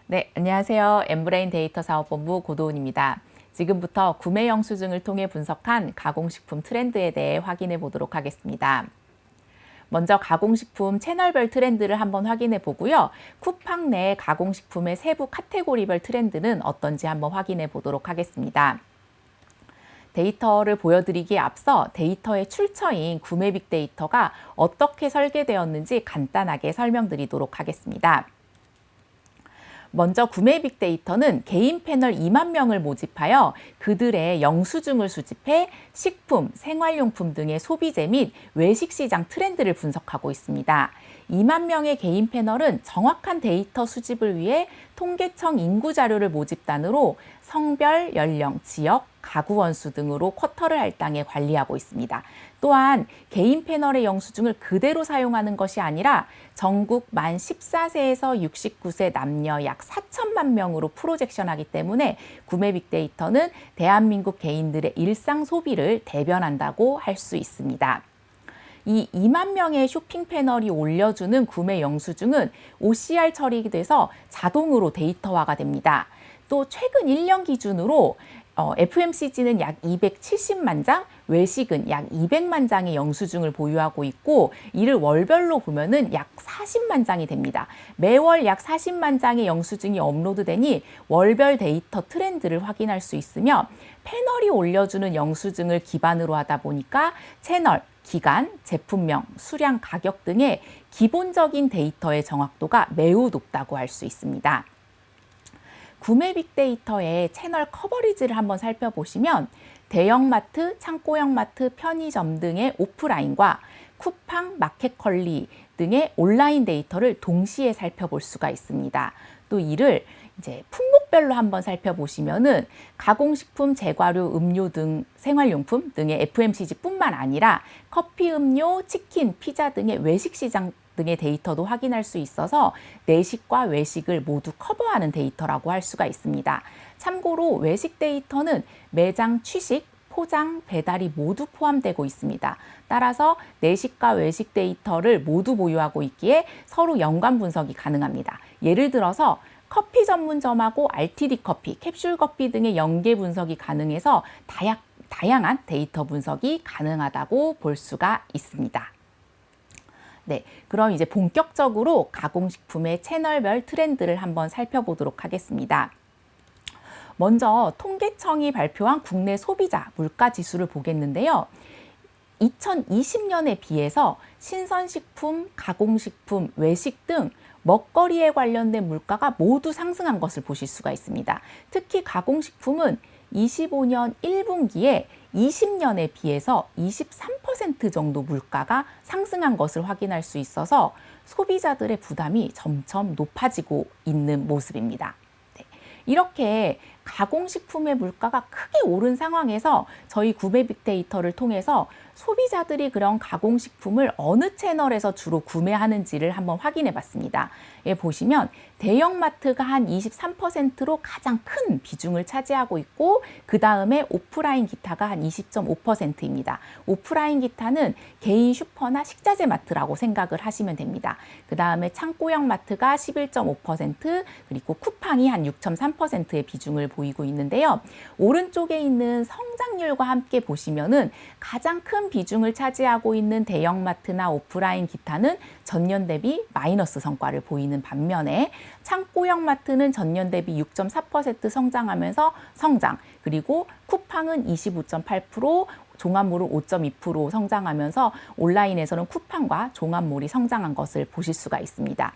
네, 안녕하세요. 엠브레인 데이터 사업본부 고도은입니다. 지금부터 구매 영수증을 통해 분석한 가공식품 트렌드에 대해 확인해 보도록 하겠습니다. 먼저 가공식품 채널별 트렌드를 한번 확인해 보고요. 쿠팡 내 가공식품의 세부 카테고리별 트렌드는 어떤지 한번 확인해 보도록 하겠습니다. 데이터를 보여드리기에 앞서 데이터의 출처인 구매 빅데이터가 어떻게 설계되었는지 간단하게 설명드리도록 하겠습니다. 먼저 구매 빅데이터는 개인 패널 2만 명을 모집하여 그들의 영수증을 수집해 식품, 생활용품 등의 소비재 및 외식 시장 트렌드를 분석하고 있습니다. 2만 명의 개인 패널은 정확한 데이터 수집을 위해 통계청 인구 자료를 모집단으로 성별, 연령, 지역, 가구 원수 등으로 쿼터를 할당해 관리하고 있습니다. 또한 개인 패널의 영수증을 그대로 사용하는 것이 아니라 전국 만 14세에서 69세 남녀 약 4천만 명으로 프로젝션하기 때문에 구매 빅데이터는 대한민국 개인들의 일상 소비를 대변한다고 할 수 있습니다. 이 2만 명의 쇼핑 패널이 올려주는 구매 영수증은 OCR 처리돼서 자동으로 데이터화가 됩니다. 또 최근 1년 기준으로 FMCG는 약 270만 장, 외식은 약 200만 장의 영수증을 보유하고 있고 이를 월별로 보면은 약 40만 장이 됩니다. 매월 약 40만 장의 영수증이 업로드되니 월별 데이터 트렌드를 확인할 수 있으며 패널이 올려주는 영수증을 기반으로 하다 보니까 채널, 기간, 제품명, 수량, 가격 등의 기본적인 데이터의 정확도가 매우 높다고 할 수 있습니다. 구매 빅데이터의 채널 커버리지를 한번 살펴보시면 대형마트, 창고형 마트, 편의점 등의 오프라인과 쿠팡, 마켓컬리 등의 온라인 데이터를 동시에 살펴볼 수가 있습니다. 또 이를 이제 품목별로 한번 살펴보시면은 가공식품, 제과류, 음료 등 생활용품 등의 FMCG뿐만 아니라 커피, 음료, 치킨, 피자 등의 외식 시장 등의 데이터도 확인할 수 있어서 내식과 외식을 모두 커버하는 데이터라고 할 수가 있습니다. 참고로 외식 데이터는 매장 취식, 포장, 배달이 모두 포함되고 있습니다. 따라서 내식과 외식 데이터를 모두 보유하고 있기에 서로 연관 분석이 가능합니다. 예를 들어서 커피 전문점하고 RTD 커피, 캡슐 커피 등의 연계 분석이 가능해서 다양한 데이터 분석이 가능하다고 볼 수가 있습니다. 네, 그럼 이제 본격적으로 가공식품의 채널별 트렌드를 한번 살펴보도록 하겠습니다. 먼저 통계청이 발표한 국내 소비자 물가 지수를 보겠는데요. 2020년에 비해서 신선식품, 가공식품, 외식 등 먹거리에 관련된 물가가 모두 상승한 것을 보실 수가 있습니다. 특히 가공식품은 25년 1분기에 20년에 비해서 23% 정도 물가가 상승한 것을 확인할 수 있어서 소비자들의 부담이 점점 높아지고 있는 모습입니다. 네. 이렇게 가공식품의 물가가 크게 오른 상황에서 저희 구매 빅데이터를 통해서 소비자들이 그런 가공식품을 어느 채널에서 주로 구매하는지를 한번 확인해 봤습니다. 예, 보시면 대형마트가 한 23%로 가장 큰 비중을 차지하고 있고 그 다음에 오프라인 기타가 한 20.5%입니다. 오프라인 기타는 개인 슈퍼나 식자재 마트라고 생각을 하시면 됩니다. 그 다음에 창고형 마트가 11.5% 그리고 쿠팡이 한 6.3%의 비중을 보이고 있는데요. 오른쪽에 있는 성장률과 함께 보시면은 가장 큰 비중을 차지하고 있는 대형마트나 오프라인 기타는 전년 대비 마이너스 성과를 보이는 반면에 창고형 마트는 전년 대비 6.4% 성장하면서 성장, 그리고 쿠팡은 25.8%, 종합몰은 5.2% 성장하면서 온라인에서는 쿠팡과 종합몰이 성장한 것을 보실 수가 있습니다.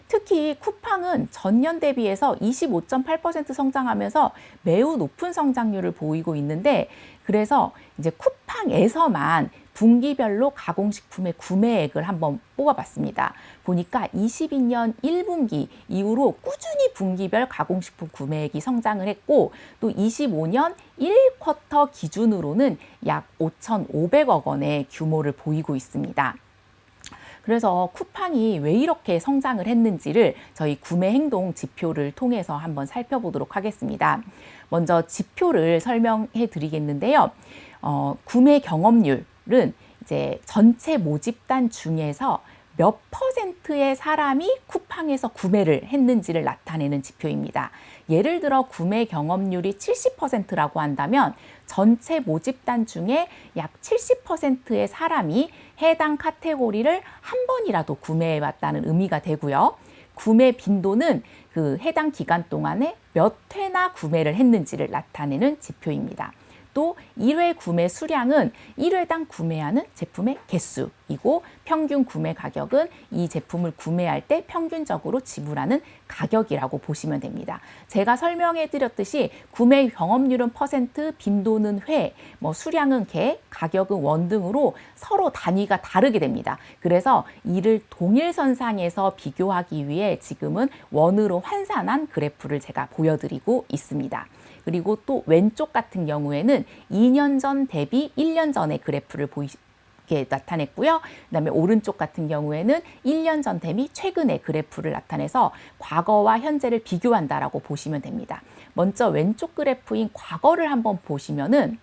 특히 쿠팡은 전년 대비해서 25.8% 성장하면서 매우 높은 성장률을 보이고 있는데 그래서 이제 쿠팡에서만 분기별로 가공식품의 구매액을 한번 뽑아봤습니다. 보니까 22년 1분기 이후로 꾸준히 분기별 가공식품 구매액이 성장을 했고 또 25년 1쿼터 기준으로는 약 5,500억 원의 규모를 보이고 있습니다. 그래서 쿠팡이 왜 이렇게 성장을 했는지를 저희 구매 행동 지표를 통해서 한번 살펴보도록 하겠습니다. 먼저 지표를 설명해 드리겠는데요. 구매 경험률은 이제 전체 모집단 중에서 몇 퍼센트의 사람이 쿠팡에서 구매를 했는지를 나타내는 지표입니다. 예를 들어 구매 경험률이 70%라고 한다면 전체 모집단 중에 약 70%의 사람이 해당 카테고리를 한 번이라도 구매해 왔다는 의미가 되고요. 구매 빈도는 그 해당 기간 동안에 몇 회나 구매를 했는지를 나타내는 지표입니다. 또 1회 구매 수량은 1회당 구매하는 제품의 개수이고 평균 구매 가격은 이 제품을 구매할 때 평균적으로 지불하는 가격이라고 보시면 됩니다. 제가 설명해 드렸듯이 구매 경험률은 퍼센트, 빈도는 회, 수량은 개, 가격은 원 등으로 서로 단위가 다르게 됩니다. 그래서 이를 동일선상에서 비교하기 위해 지금은 원으로 환산한 그래프를 제가 보여드리고 있습니다. 그리고 또 왼쪽 같은 경우에는 2년 전 대비 1년 전의 그래프를 나타냈고요. 그다음에 오른쪽 같은 경우에는 1년 전 대비 최근의 그래프를 나타내서 과거와 현재를 비교한다라고 보시면 됩니다. 먼저 왼쪽 그래프인 과거를 한번 보시면은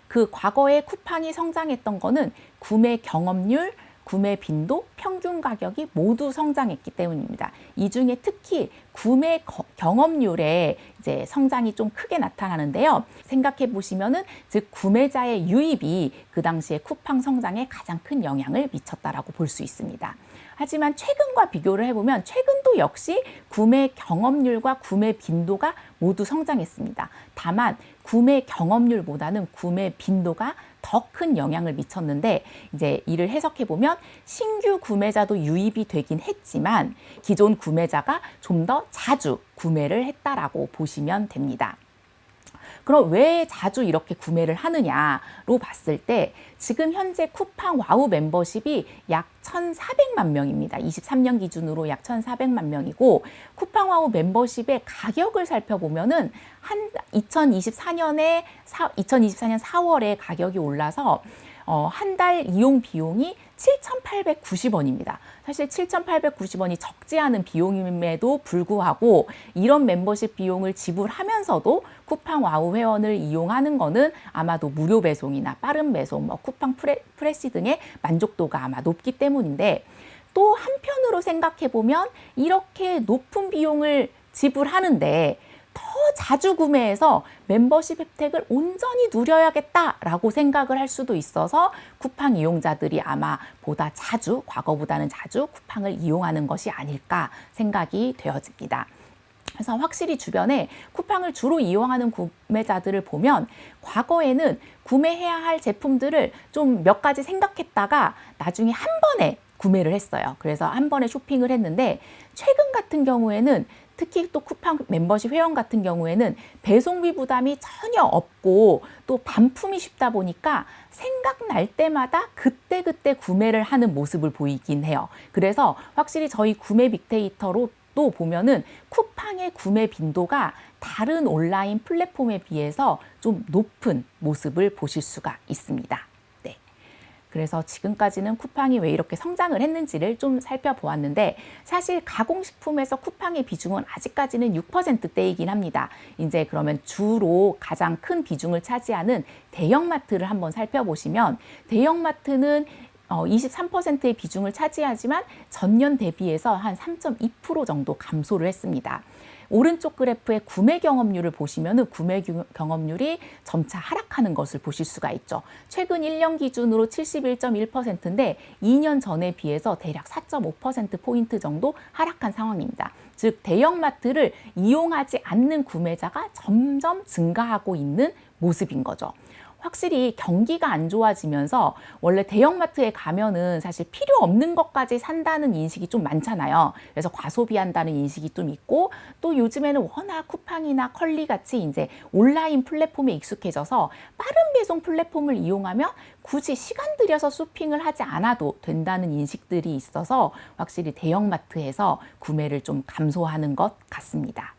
그 과거에 쿠팡이 성장했던 거는 구매 경험률, 구매 빈도, 평균 가격이 모두 성장했기 때문입니다. 이 중에 특히 구매 경험률에 이제 성장이 좀 크게 나타나는데요. 생각해 보시면은 즉 구매자의 유입이 그 당시에 쿠팡 성장에 가장 큰 영향을 미쳤다라고 볼 수 있습니다. 하지만 최근과 비교를 해보면 최근도 역시 구매 경험률과 구매 빈도가 모두 성장했습니다. 다만 구매 경험률보다는 구매 빈도가 더 큰 영향을 미쳤는데 이제 이를 해석해 보면 신규 구매자도 유입이 되긴 했지만 기존 구매자가 좀 더 자주 구매를 했다라고 보시면 됩니다. 그럼 왜 자주 이렇게 구매를 하느냐로 봤을 때 지금 현재 쿠팡 와우 멤버십이 약 1,400만 명입니다. 23년 기준으로 약 1,400만 명이고 쿠팡 와우 멤버십의 가격을 살펴보면은 2024년 4월에 가격이 올라서 한 달 이용 비용이 7,890원입니다. 사실 7,890원이 적지 않은 비용임에도 불구하고 이런 멤버십 비용을 지불하면서도 쿠팡 와우 회원을 이용하는 거는 아마도 무료 배송이나 빠른 배송, 쿠팡 프레시 등의 만족도가 아마 높기 때문인데 또 한편으로 생각해 보면 이렇게 높은 비용을 지불하는데 더 자주 구매해서 멤버십 혜택을 온전히 누려야겠다라고 생각을 할 수도 있어서 쿠팡 이용자들이 아마 보다 자주, 과거보다는 자주 쿠팡을 이용하는 것이 아닐까 생각이 되어집니다. 그래서 확실히 주변에 쿠팡을 주로 이용하는 구매자들을 보면 과거에는 구매해야 할 제품들을 좀 몇 가지 생각했다가 나중에 한 번에 구매를 했어요. 그래서 한 번에 쇼핑을 했는데 최근 같은 경우에는 특히 또 쿠팡 멤버십 회원 같은 경우에는 배송비 부담이 전혀 없고 또 반품이 쉽다 보니까 생각날 때마다 그때그때 구매를 하는 모습을 보이긴 해요. 그래서 확실히 저희 구매 빅데이터로 또 보면은 쿠팡의 구매 빈도가 다른 온라인 플랫폼에 비해서 좀 높은 모습을 보실 수가 있습니다. 그래서 지금까지는 쿠팡이 왜 이렇게 성장을 했는지를 좀 살펴보았는데 사실 가공식품에서 쿠팡의 비중은 아직까지는 6%대이긴 합니다. 이제 그러면 주로 가장 큰 비중을 차지하는 대형마트를 한번 살펴보시면 대형마트는 23%의 비중을 차지하지만 전년 대비해서 한 3.2% 정도 감소를 했습니다. 오른쪽 그래프의 구매 경험률을 보시면 구매 경험률이 점차 하락하는 것을 보실 수가 있죠. 최근 1년 기준으로 71.1%인데 2년 전에 비해서 대략 4.5%포인트 정도 하락한 상황입니다. 즉 대형마트를 이용하지 않는 구매자가 점점 증가하고 있는 모습인 거죠. 확실히 경기가 안 좋아지면서 원래 대형마트에 가면은 사실 필요 없는 것까지 산다는 인식이 좀 많잖아요. 그래서 과소비한다는 인식이 좀 있고 또 요즘에는 워낙 쿠팡이나 컬리 같이 이제 온라인 플랫폼에 익숙해져서 빠른 배송 플랫폼을 이용하면 굳이 시간 들여서 쇼핑을 하지 않아도 된다는 인식들이 있어서 확실히 대형마트에서 구매를 좀 감소하는 것 같습니다.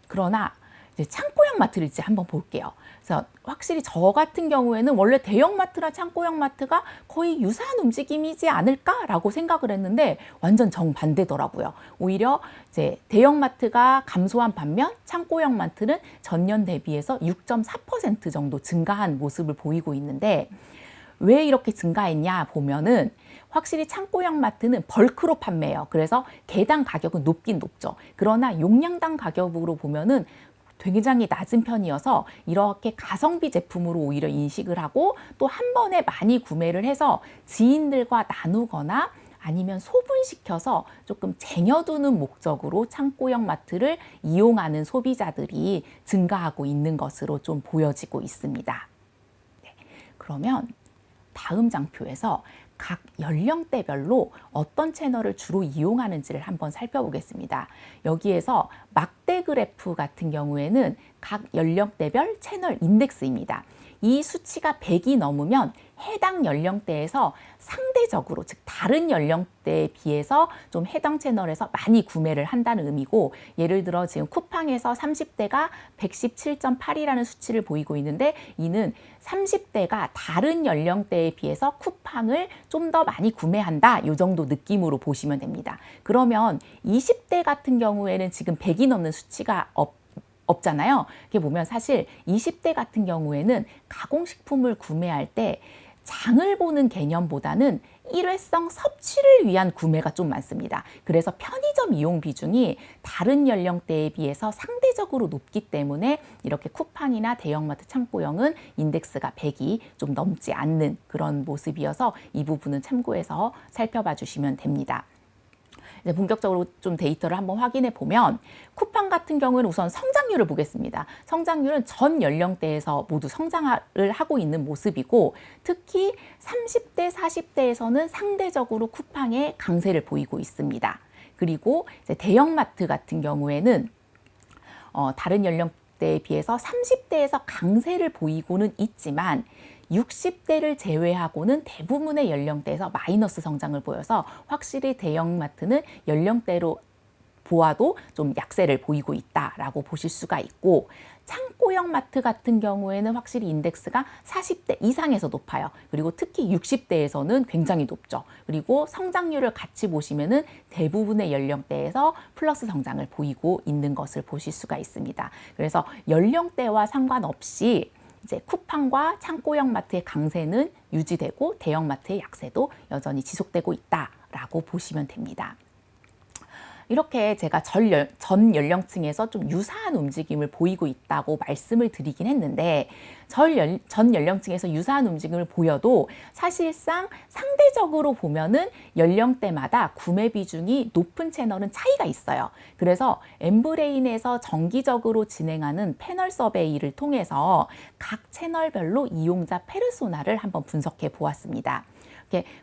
그러나 이제 창고형 마트를 이제 한번 볼게요. 그래서 확실히 저 같은 경우에는 원래 대형마트나 창고형 마트가 거의 유사한 움직임이지 않을까라고 생각을 했는데 완전 정반대더라고요. 오히려 이제 대형마트가 감소한 반면 창고형 마트는 전년 대비해서 6.4% 정도 증가한 모습을 보이고 있는데 왜 이렇게 증가했냐 보면은 확실히 창고형 마트는 벌크로 판매해요. 그래서 개당 가격은 높긴 높죠. 그러나 용량당 가격으로 보면은 굉장히 낮은 편이어서 이렇게 가성비 제품으로 오히려 인식을 하고 또 한 번에 많이 구매를 해서 지인들과 나누거나 아니면 소분시켜서 조금 쟁여두는 목적으로 창고형 마트를 이용하는 소비자들이 증가하고 있는 것으로 좀 보여지고 있습니다. 네, 그러면 다음 장표에서 각 연령대별로 어떤 채널을 주로 이용하는지를 한번 살펴보겠습니다. 여기에서 막대 그래프 같은 경우에는 각 연령대별 채널 인덱스입니다. 이 수치가 100이 넘으면 해당 연령대에서 상대적으로, 즉 다른 연령대에 비해서 좀 해당 채널에서 많이 구매를 한다는 의미고, 예를 들어 지금 쿠팡에서 30대가 117.8이라는 수치를 보이고 있는데, 이는 30대가 다른 연령대에 비해서 쿠팡을 좀 더 많이 구매한다, 이 정도 느낌으로 보시면 됩니다. 그러면 20대 같은 경우에는 지금 100이 넘는 수치가 없잖아요. 이렇게 보면 사실 20대 같은 경우에는 가공식품을 구매할 때 장을 보는 개념보다는 일회성 섭취를 위한 구매가 좀 많습니다. 그래서 편의점 이용 비중이 다른 연령대에 비해서 상대적으로 높기 때문에 이렇게 쿠팡이나 대형마트 창고형은 인덱스가 100이 좀 넘지 않는 그런 모습이어서 이 부분은 참고해서 살펴봐 주시면 됩니다. 이제 본격적으로 좀 데이터를 한번 확인해 보면 쿠팡 같은 경우는 우선 성장률을 보겠습니다. 성장률은 전 연령대에서 모두 성장을 하고 있는 모습이고, 특히 30대, 40대에서는 상대적으로 쿠팡의 강세를 보이고 있습니다. 그리고 이제 대형마트 같은 경우에는 다른 연령대에 비해서 30대에서 강세를 보이고는 있지만 60대를 제외하고는 대부분의 연령대에서 마이너스 성장을 보여서 확실히 대형마트는 연령대로 보아도 좀 약세를 보이고 있다라고 보실 수가 있고, 창고형 마트 같은 경우에는 확실히 인덱스가 40대 이상에서 높아요. 그리고 특히 60대에서는 굉장히 높죠. 그리고 성장률을 같이 보시면은 대부분의 연령대에서 플러스 성장을 보이고 있는 것을 보실 수가 있습니다. 그래서 연령대와 상관없이 이제 쿠팡과 창고형 마트의 강세는 유지되고 대형마트의 약세도 여전히 지속되고 있다라고 보시면 됩니다. 이렇게 제가 전 연령층에서 좀 유사한 움직임을 보이고 있다고 말씀을 드리긴 했는데, 전 연령층에서 유사한 움직임을 보여도 사실상 상대적으로 보면은 연령대마다 구매 비중이 높은 채널은 차이가 있어요. 그래서 엠브레인에서 정기적으로 진행하는 패널 서베이를 통해서 각 채널별로 이용자 페르소나를 한번 분석해 보았습니다.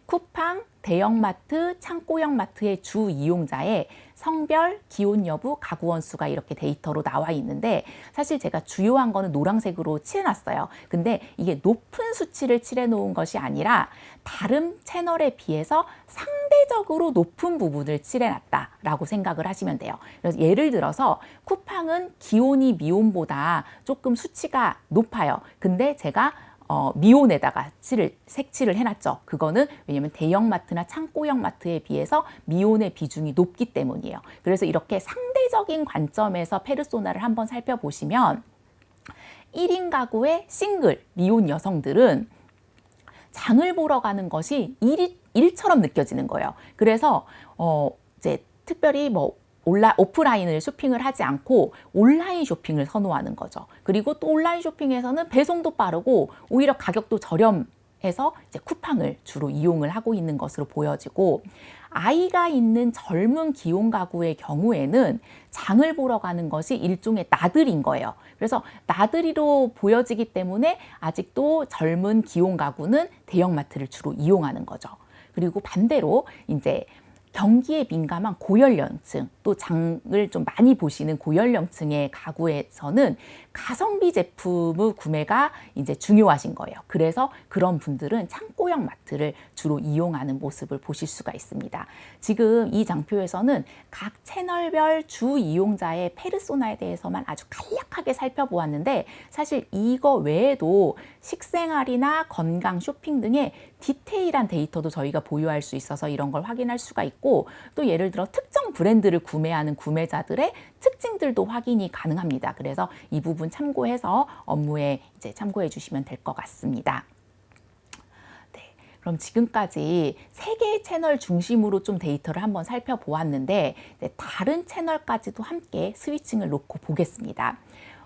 쿠팡, 대형마트, 창고형 마트의 주 이용자의 성별, 기혼 여부, 가구 원수가 이렇게 데이터로 나와 있는데, 사실 제가 주요한 거는 노란색으로 칠해놨어요. 근데 이게 높은 수치를 칠해놓은 것이 아니라 다른 채널에 비해서 상대적으로 높은 부분을 칠해놨다라고 생각을 하시면 돼요. 그래서 예를 들어서 쿠팡은 기혼이 미혼보다 조금 수치가 높아요. 근데 제가 미온에다가 색칠을 해놨죠. 그거는 왜냐면 대형마트나 창고형 마트에 비해서 미온의 비중이 높기 때문이에요. 그래서 이렇게 상대적인 관점에서 페르소나를 한번 살펴보시면 1인 가구의 싱글, 미혼 여성들은 장을 보러 가는 것이 일처럼 느껴지는 거예요. 그래서 이제 특별히 오프라인을 쇼핑을 하지 않고 온라인 쇼핑을 선호하는 거죠. 그리고 또 온라인 쇼핑에서는 배송도 빠르고 오히려 가격도 저렴해서 이제 쿠팡을 주로 이용을 하고 있는 것으로 보여지고, 아이가 있는 젊은 기혼 가구의 경우에는 장을 보러 가는 것이 일종의 나들이인 거예요. 그래서 나들이로 보여지기 때문에 아직도 젊은 기혼 가구는 대형마트를 주로 이용하는 거죠. 그리고 반대로 이제 경기에 민감한 고연령층, 또 장을 좀 많이 보시는 고연령층의 가구에서는 가성비 제품의 구매가 이제 중요하신 거예요. 그래서 그런 분들은 창고형 마트를 주로 이용하는 모습을 보실 수가 있습니다. 지금 이 장표에서는 각 채널별 주 이용자의 페르소나에 대해서만 아주 간략하게 살펴보았는데, 사실 이거 외에도 식생활이나 건강, 쇼핑 등의 디테일한 데이터도 저희가 보유할 수 있어서 이런 걸 확인할 수가 있고, 또 예를 들어 특정 브랜드를 구매하는 구매자들의 특징들도 확인이 가능합니다. 그래서 이 부분 참고해서 업무에 이제 참고해 주시면 될 것 같습니다. 네, 그럼 지금까지 세 개의 채널 중심으로 좀 데이터를 한번 살펴보았는데 이제 다른 채널까지도 함께 스위칭을 놓고 보겠습니다.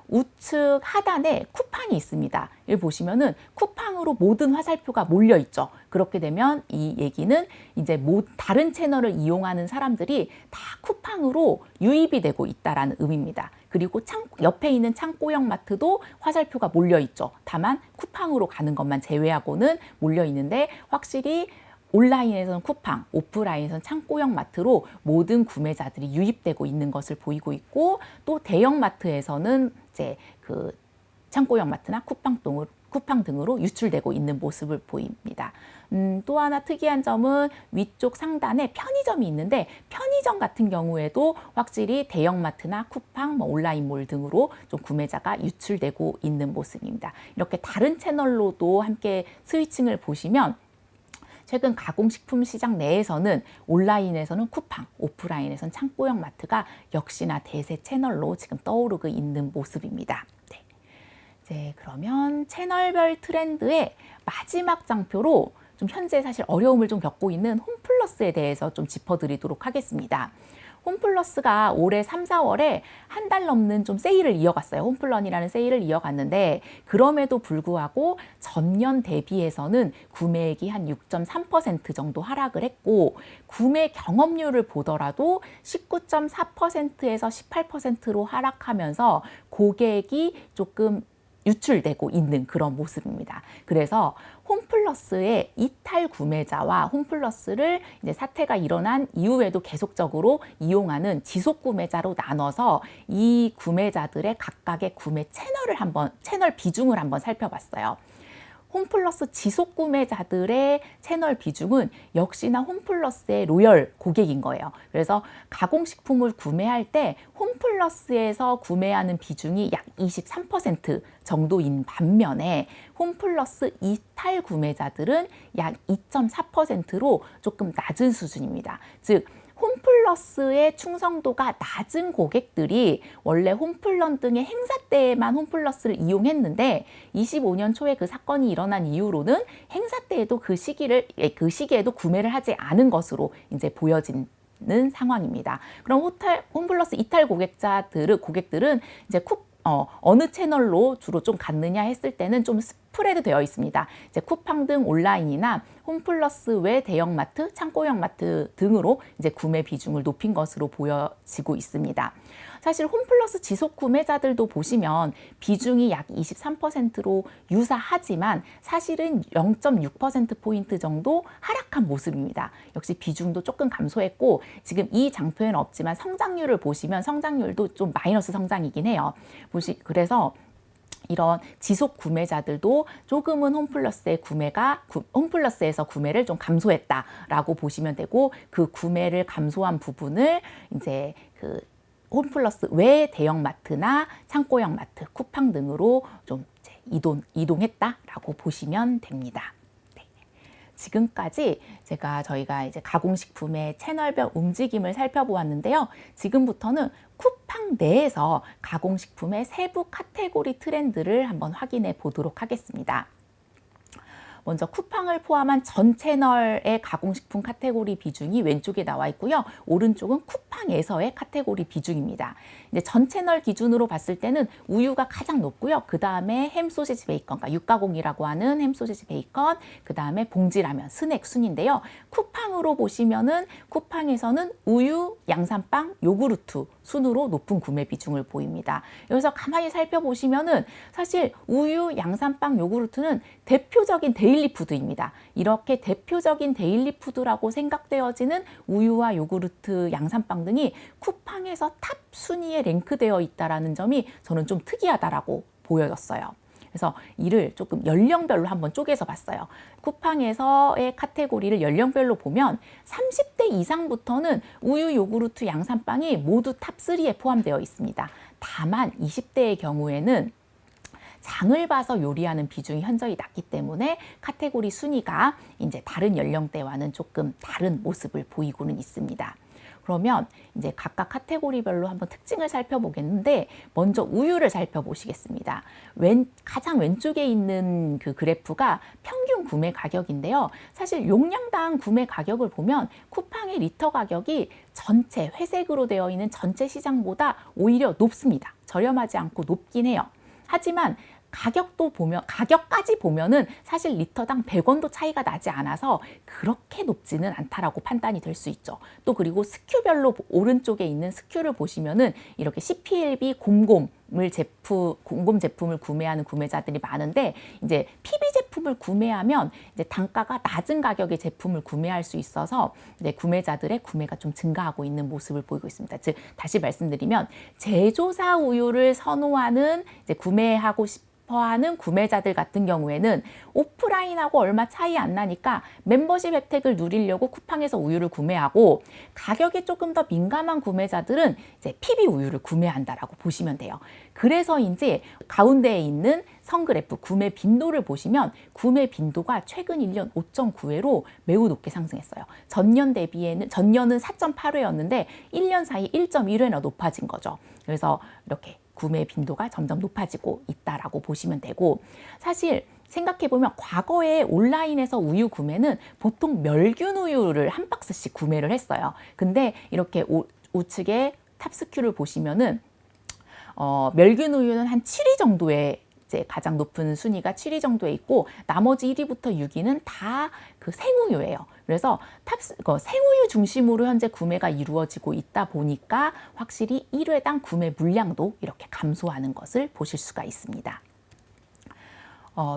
우측 하단에 쿠팡이 있습니다. 여기 보시면은 쿠팡으로 모든 화살표가 몰려 있죠. 그렇게 되면 이 얘기는 이제 다른 채널을 이용하는 사람들이 다 쿠팡으로 유입이 되고 있다라는 의미입니다. 그리고 옆에 있는 창고형 마트도 화살표가 몰려 있죠. 다만 쿠팡으로 가는 것만 제외하고는 몰려 있는데 확실히 온라인에서는 쿠팡, 오프라인에서는 창고형 마트로 모든 구매자들이 유입되고 있는 것을 보이고 있고, 또 대형 마트에서는 이제 그 창고형 마트나 쿠팡 등으로 유출되고 있는 모습을 보입니다. 또 하나 특이한 점은 위쪽 상단에 편의점이 있는데, 편의점 같은 경우에도 확실히 대형마트나 쿠팡, 온라인몰 등으로 좀 구매자가 유출되고 있는 모습입니다. 이렇게 다른 채널로도 함께 스위칭을 보시면 최근 가공식품 시장 내에서는 온라인에서는 쿠팡, 오프라인에서는 창고형 마트가 역시나 대세 채널로 지금 떠오르고 있는 모습입니다. 네. 이제 그러면 채널별 트렌드의 마지막 장표로 좀 현재 사실 어려움을 좀 겪고 있는 홈플러스에 대해서 좀 짚어드리도록 하겠습니다. 홈플러스가 올해 3, 4월에 한 달 넘는 좀 세일을 이어갔어요. 홈플런이라는 세일을 이어갔는데, 그럼에도 불구하고 전년 대비해서는 구매액이 한 6.3% 정도 하락을 했고, 구매 경험률을 보더라도 19.4%에서 18%로 하락하면서 고객이 조금 유출되고 있는 그런 모습입니다. 그래서 홈플러스의 이탈 구매자와 홈플러스를 이제 사태가 일어난 이후에도 계속적으로 이용하는 지속 구매자로 나눠서 이 구매자들의 각각의 구매 채널 비중을 한번 살펴봤어요. 홈플러스 지속 구매자들의 채널 비중은 역시나 홈플러스의 로열 고객인 거예요. 그래서 가공식품을 구매할 때 홈플러스에서 구매하는 비중이 약 23% 정도인 반면에 홈플러스 이탈 구매자들은 약 2.4%로 조금 낮은 수준입니다. 즉, 홈플러스의 충성도가 낮은 고객들이 원래 홈플런 등의 행사 때에만 홈플러스를 이용했는데, 25년 초에 그 사건이 일어난 이후로는 행사 때에도 그 시기에도 구매를 하지 않은 것으로 이제 보여진 상황입니다. 그럼 홈플러스 이탈 고객들은 이제 어느 채널로 주로 좀 갔느냐 했을 때는 좀 스프레드 되어 있습니다. 이제 쿠팡 등 온라인이나 홈플러스 외 대형마트, 창고형 마트 등으로 이제 구매 비중을 높인 것으로 보여지고 있습니다. 사실 홈플러스 지속 구매자들도 보시면 비중이 약 23%로 유사하지만 사실은 0.6%포인트 정도 하락한 모습입니다. 역시 비중도 조금 감소했고, 지금 이 장표에는 없지만 성장률을 보시면 성장률도 좀 마이너스 성장이긴 해요. 그래서 이런 지속 구매자들도 조금은 홈플러스에서 구매를 좀 감소했다라고 보시면 되고, 그 구매를 감소한 부분을 이제 그 홈플러스 외 대형마트나 창고형 마트, 쿠팡 등으로 좀 이동했다라고 보시면 됩니다. 네. 지금까지 저희가 이제 가공식품의 채널별 움직임을 살펴보았는데요. 지금부터는 쿠팡 내에서 가공식품의 세부 카테고리 트렌드를 한번 확인해 보도록 하겠습니다. 먼저 쿠팡을 포함한 전 채널의 가공식품 카테고리 비중이 왼쪽에 나와 있고요. 오른쪽은 쿠팡에서의 카테고리 비중입니다. 이제 전 채널 기준으로 봤을 때는 우유가 가장 높고요. 그 다음에 햄, 소시지, 베이컨, 그러니까 육가공이라고 하는 햄, 소시지, 베이컨, 그 다음에 봉지라면, 스낵 순인데요. 쿠팡으로 보시면은 쿠팡에서는 우유, 양산빵, 요구르트 순으로 높은 구매 비중을 보입니다. 여기서 가만히 살펴보시면은 사실 우유, 양산빵, 요구르트는 대표적인 데일리 푸드입니다. 이렇게 대표적인 데일리 푸드라고 생각되어지는 우유와 요구르트, 양산빵 등이 쿠팡에서 탑 순위에 랭크되어 있다는 점이 저는 좀 특이하다라고 보여졌어요. 그래서 이를 조금 연령별로 한번 쪼개서 봤어요. 쿠팡에서의 카테고리를 연령별로 보면 30대 이상부터는 우유, 요구르트, 양산빵이 모두 탑3에 포함되어 있습니다. 다만 20대의 경우에는 장을 봐서 요리하는 비중이 현저히 낮기 때문에 카테고리 순위가 이제 다른 연령대와는 조금 다른 모습을 보이고는 있습니다. 그러면 이제 각각 카테고리별로 한번 특징을 살펴보겠는데, 먼저 우유를 살펴보시겠습니다. 가장 왼쪽에 있는 그 그래프가 평균 구매 가격인데요. 사실 용량당 구매 가격을 보면 쿠팡의 리터 가격이 전체 회색으로 되어 있는 전체 시장보다 오히려 높습니다. 저렴하지 않고 높긴 해요. 하지만 가격까지 보면은 사실 리터당 100원도 차이가 나지 않아서 그렇게 높지는 않다라고 판단이 될 수 있죠. 또 그리고 스큐별로 오른쪽에 있는 스큐를 보시면은 이렇게 CPLB 곰곰 제품을 구매하는 구매자들이 많은데, 이제 PB 제품을 구매하면 이제 단가가 낮은 가격의 제품을 구매할 수 있어서 이제 구매자들의 구매가 좀 증가하고 있는 모습을 보이고 있습니다. 즉, 다시 말씀드리면 제조사 우유를 선호하는 이제 구매하고 싶어하는 구매자들 같은 경우에는 오프라인하고 얼마 차이 안 나니까 멤버십 혜택을 누리려고 쿠팡에서 우유를 구매하고, 가격에 조금 더 민감한 구매자들은 이제 PB 우유를 구매한다라고 보시면 돼요. 그래서인지 가운데에 있는 선그래프 구매 빈도를 보시면 구매 빈도가 최근 1년 5.9회로 매우 높게 상승했어요. 전년은 4.8회였는데 1년 사이 1.1회나 높아진 거죠. 그래서 이렇게 구매 빈도가 점점 높아지고 있다라고 보시면 되고, 사실 생각해보면 과거에 온라인에서 우유 구매는 보통 멸균 우유를 한 박스씩 구매를 했어요. 근데 이렇게 우측에 탑스큐를 보시면은 멸균 우유는 한 7위 정도에 이제 가장 높은 순위가 7위 정도에 있고, 나머지 1위부터 6위는 다 그 생우유예요. 그래서 생우유 중심으로 현재 구매가 이루어지고 있다 보니까 확실히 1회당 구매 물량도 이렇게 감소하는 것을 보실 수가 있습니다.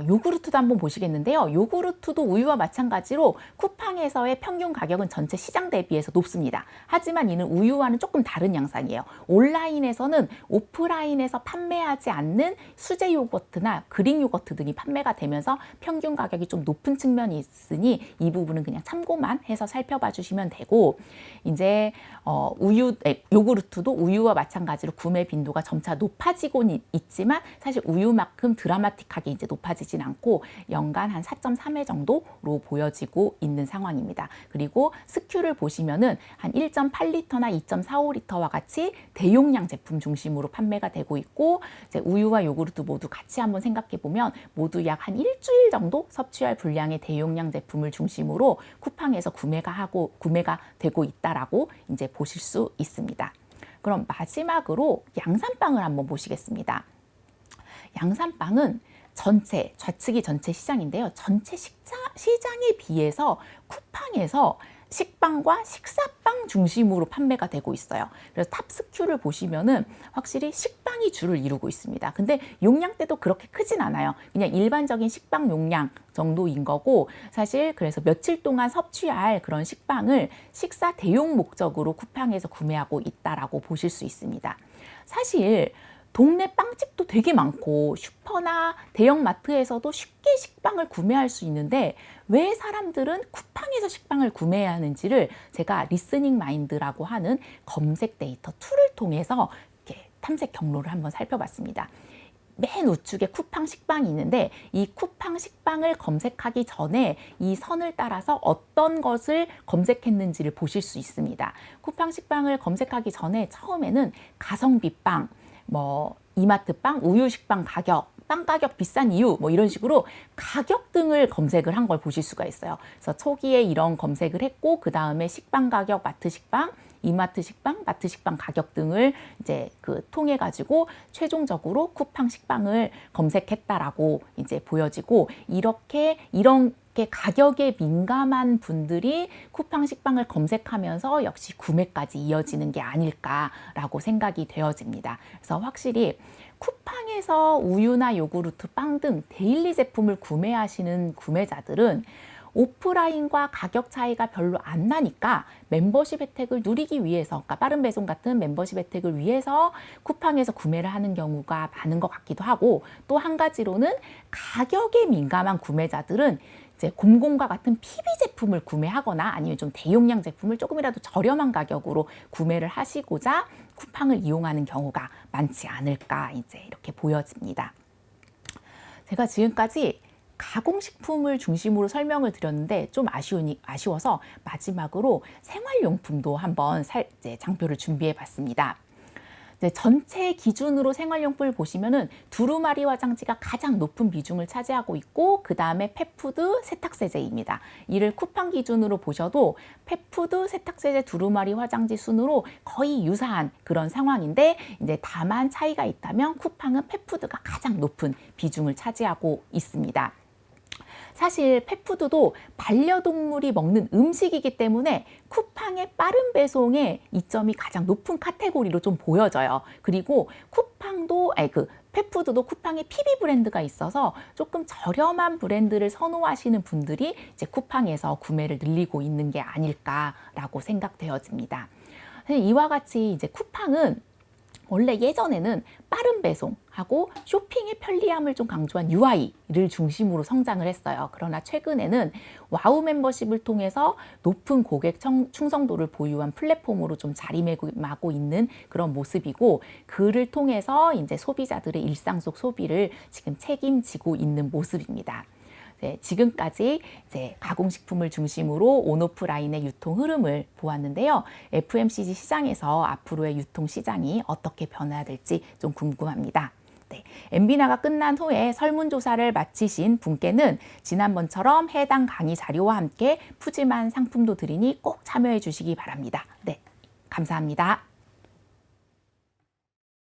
요구르트도 한번 보시겠는데요. 요구르트도 우유와 마찬가지로 쿠팡에서의 평균 가격은 전체 시장 대비해서 높습니다. 하지만 이는 우유와는 조금 다른 양상이에요. 온라인에서는 오프라인에서 판매하지 않는 수제 요거트나 그릭 요거트 등이 판매가 되면서 평균 가격이 좀 높은 측면이 있으니 이 부분은 그냥 참고만 해서 살펴봐 주시면 되고, 이제 요구르트도 우유와 마찬가지로 구매 빈도가 점차 높아지고는 있지만 사실 우유만큼 드라마틱하게 이제 높아지진 않고 연간 한 4.3회 정도로 보여지고 있는 상황입니다. 그리고 스큐를 보시면은 한 1.8리터나 2.45리터와 같이 대용량 제품 중심으로 판매가 되고 있고, 이제 우유와 요구르트 모두 같이 한번 생각해 보면 모두 약 한 일주일 정도 섭취할 분량의 대용량 제품을 중심으로 쿠팡에서 구매가 되고 있다라고 이제 보실 수 있습니다. 그럼 마지막으로 양산빵을 한번 보시겠습니다. 양산빵은 좌측이 전체 시장인데요. 전체 시장에 비해서 쿠팡에서 식빵과 식사빵 중심으로 판매가 되고 있어요. 그래서 탑스큐를 보시면은 확실히 식빵이 주를 이루고 있습니다. 근데 용량대도 그렇게 크진 않아요. 그냥 일반적인 식빵 용량 정도인 거고, 사실 그래서 며칠 동안 섭취할 그런 식빵을 식사 대용 목적으로 쿠팡에서 구매하고 있다라고 보실 수 있습니다. 사실 동네 빵집도 되게 많고 슈퍼나 대형 마트에서도 쉽게 식빵을 구매할 수 있는데 왜 사람들은 쿠팡에서 식빵을 구매해야 하는지를 제가 리스닝 마인드라고 하는 검색 데이터 툴을 통해서 이렇게 탐색 경로를 한번 살펴봤습니다. 맨 우측에 쿠팡 식빵이 있는데 이 쿠팡 식빵을 검색하기 전에 이 선을 따라서 어떤 것을 검색했는지를 보실 수 있습니다. 쿠팡 식빵을 검색하기 전에 처음에는 가성비 빵, 이마트 빵, 우유 식빵 가격, 빵 가격 비싼 이유 이런 식으로 가격 등을 검색을 한 걸 보실 수가 있어요. 그래서 초기에 이런 검색을 했고 그 다음에 식빵 가격, 마트 식빵, 이마트 식빵, 마트 식빵 가격 등을 이제 통해 가지고 최종적으로 쿠팡 식빵을 검색했다라고 이제 보여지고, 이런 가격에 민감한 분들이 쿠팡 식빵을 검색하면서 역시 구매까지 이어지는 게 아닐까라고 생각이 되어집니다. 그래서 확실히 쿠팡에서 우유나 요구르트, 빵 등 데일리 제품을 구매하시는 구매자들은 오프라인과 가격 차이가 별로 안 나니까 멤버십 혜택을 누리기 위해서, 그러니까 빠른 배송 같은 멤버십 혜택을 위해서 쿠팡에서 구매를 하는 경우가 많은 것 같기도 하고, 또 한 가지로는 가격에 민감한 구매자들은 이제 곰곰과 같은 PB 제품을 구매하거나 아니면 좀 대용량 제품을 조금이라도 저렴한 가격으로 구매를 하시고자 쿠팡을 이용하는 경우가 많지 않을까 이제 이렇게 보여집니다. 제가 지금까지 가공식품을 중심으로 설명을 드렸는데 좀 아쉬워서 마지막으로 생활용품도 한번 장표를 준비해 봤습니다. 전체 기준으로 생활용품을 보시면은 두루마리 화장지가 가장 높은 비중을 차지하고 있고, 그 다음에 펫푸드, 세탁세제입니다. 이를 쿠팡 기준으로 보셔도 펫푸드, 세탁세제, 두루마리 화장지 순으로 거의 유사한 그런 상황인데, 이제 다만 차이가 있다면 쿠팡은 펫푸드가 가장 높은 비중을 차지하고 있습니다. 사실 펫푸드도 반려동물이 먹는 음식이기 때문에 쿠팡의 빠른 배송의 이점이 가장 높은 카테고리로 좀 보여져요. 그리고 펫푸드도 쿠팡의 PB 브랜드가 있어서 조금 저렴한 브랜드를 선호하시는 분들이 이제 쿠팡에서 구매를 늘리고 있는 게 아닐까라고 생각되어집니다. 이와 같이 이제 쿠팡은 원래 예전에는 빠른 배송하고 쇼핑의 편리함을 좀 강조한 UI를 중심으로 성장을 했어요. 그러나 최근에는 와우 멤버십을 통해서 높은 고객 충성도를 보유한 플랫폼으로 좀 자리매김하고 있는 그런 모습이고, 그를 통해서 이제 소비자들의 일상 속 소비를 지금 책임지고 있는 모습입니다. 지금까지 이제 가공식품을 중심으로 온오프라인의 유통 흐름을 보았는데요. FMCG 시장에서 앞으로의 유통 시장이 어떻게 변화될지 좀 궁금합니다. 엠비나가 끝난 후에 설문조사를 마치신 분께는 지난번처럼 해당 강의 자료와 함께 푸짐한 상품도 드리니 꼭 참여해 주시기 바랍니다. 감사합니다.